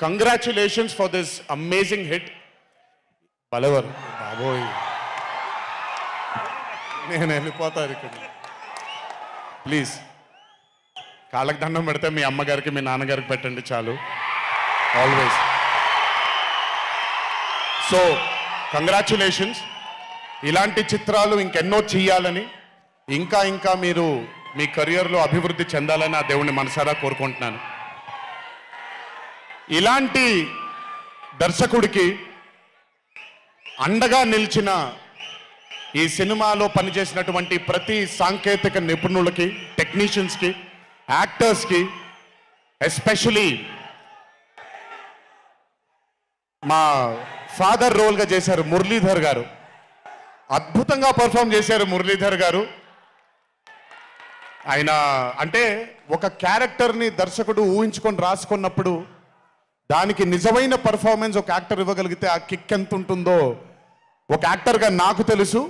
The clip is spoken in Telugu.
Congratulations for this amazing hit. బలవర్ బాబోయ్, నేను వెళ్ళిపోతాను ఇక్కడ. ప్లీజ్ కాళ్ళకి దండం పెడితే మీ అమ్మగారికి మీ నాన్నగారికి పెట్టండి చాలు, ఆల్వేస్. So congratulations. ఇలాంటి చిత్రాలు ఇంకెన్నో చెయ్యాలని, ఇంకా ఇంకా మీరు మీ కెరియర్లో అభివృద్ధి చెందాలని ఆ దేవుణ్ణి మనసారా కోరుకుంటున్నాను. ఇలాంటి దర్శకుడికి అండగా నిలిచిన ఈ సినిమాలో పనిచేసినటువంటి ప్రతి సాంకేతిక నిపుణులకి, టెక్నీషియన్స్కి, యాక్టర్స్కి, ఎస్పెషలీ మా ఫాదర్ రోల్గా చేశారు మురళీధర్ గారు. అద్భుతంగా పర్ఫామ్ చేశారు మురళీధర్ గారు. ఆయన అంటే ఒక క్యారెక్టర్ని దర్శకుడు ఊహించుకొని రాసుకున్నప్పుడు దానికి నిజమైన పర్ఫార్మెన్స్ ఒక యాక్టర్ ఇవ్వగలిగితే ఆ కిక్ ఎంత ఉంటుందో ఒక యాక్టర్గా నాకు తెలుసు.